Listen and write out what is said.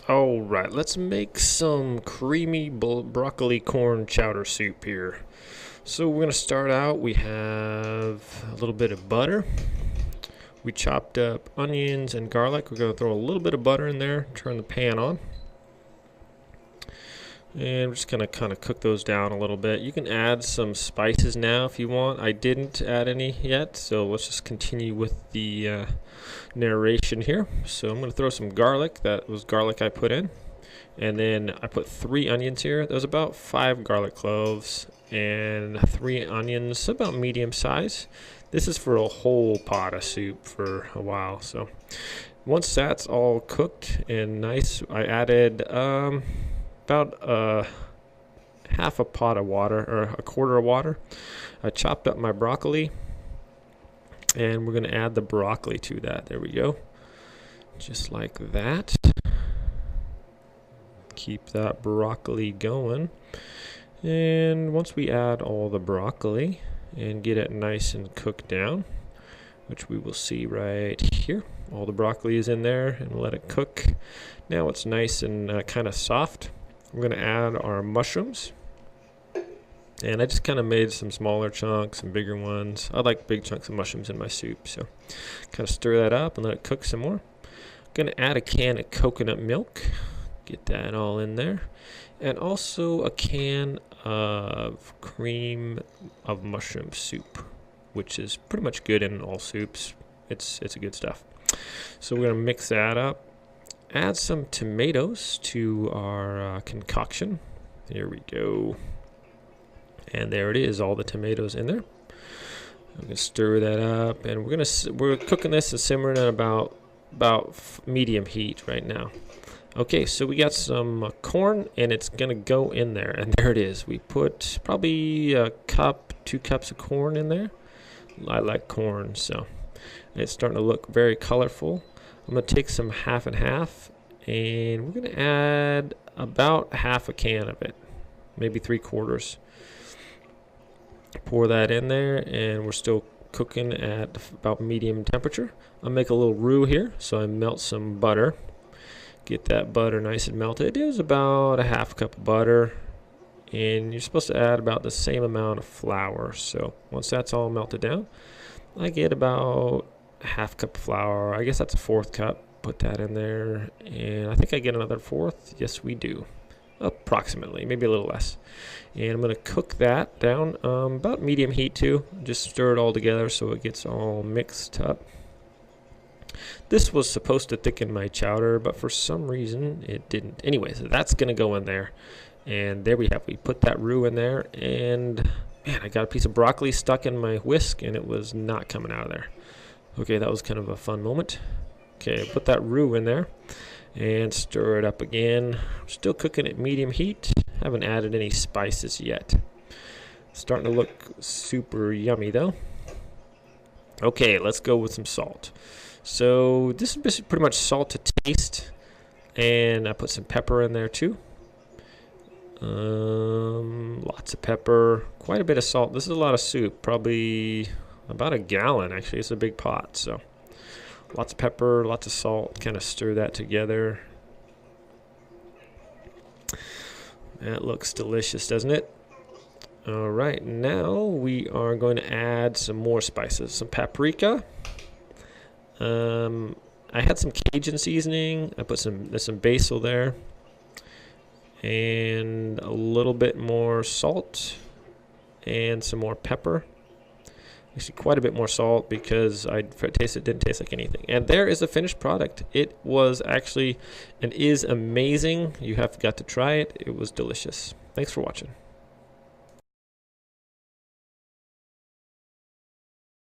All right, let's make some creamy broccoli corn chowder soup here. So we're going to start out, we have a little bit of butter. We chopped up onions and garlic. We're going to throw a little bit of butter in there, turn the pan on. And we're just going to kind of cook those down a little bit. You can add some spices now if you want. I didn't add any yet, so let's just continue with the narration here. So I'm going to throw some garlic. That was garlic I put in. And then I put 3 onions here. That was about 5 garlic cloves and 3 onions, about medium size. This is for a whole pot of soup for a while. So once that's all cooked and nice, I added about half a pot of water, or a quarter of water. I chopped up my broccoli, and we're going to add the broccoli to that. There we go. Just like that. Keep that broccoli going. And once we add all the broccoli and get it nice and cooked down, which we will see right here. All the broccoli is in there, and let it cook. Now it's nice and kind of soft. We're going to add our mushrooms. And I just kind of made some smaller chunks, some bigger ones. I like big chunks of mushrooms in my soup, so kind of stir that up and let it cook some more. Going to add a can of coconut milk. Get that all in there. And also a can of cream of mushroom soup, which is pretty much good in all soups. It's a good stuff. So we're going to mix that up. Add some tomatoes to our concoction. Here we go. And there it is, all the tomatoes in there. I'm going to stir that up, and we're cooking this and simmering at about medium heat right now. Okay, so we got some corn, and it's going to go in there, and there it is. We put probably a cup, 2 cups of corn in there. I like corn, so it's starting to look very colorful. I'm going to take some half and half, and we're going to add about half a can of it, maybe 3/4. Pour that in there, and we're still cooking at about medium temperature. I'll make a little roux here, so I melt some butter. Get that butter nice and melted. It is about a half cup of butter, and you're supposed to add about the same amount of flour. So once that's all melted down, I get about half cup of flour. I guess that's a 1/4 cup. Put that in there, and I think I get another 1/4. Yes, we do. Approximately, maybe a little less. And I'm going to cook that down about medium heat too. Just stir it all together so it gets all mixed up. This was supposed to thicken my chowder, but for some reason it didn't. Anyway, so that's going to go in there. And there we have. We put that roux in there, and man, I got a piece of broccoli stuck in my whisk, and it was not coming out of there. Okay, that was kind of a fun moment. Okay, put that roux in there and stir it up again. Still cooking at medium heat. Haven't added any spices yet. Starting to look super yummy though. Okay, let's go with some salt. So this is pretty much salt to taste, and I put some pepper in there too. Lots of pepper, quite a bit of salt. This is a lot of soup, probably about a gallon actually. It's a big pot, so lots of pepper, lots of salt. Kind of stir that together. That looks delicious, doesn't it? All right, now we are going to add some more spices. Some paprika. I had some Cajun seasoning. I put there's some basil there, and a little bit more salt, and some more pepper. Actually, quite a bit more salt because it didn't taste like anything. And there is the finished product. It was actually and is amazing. You have got to try it. It was delicious. Thanks for watching.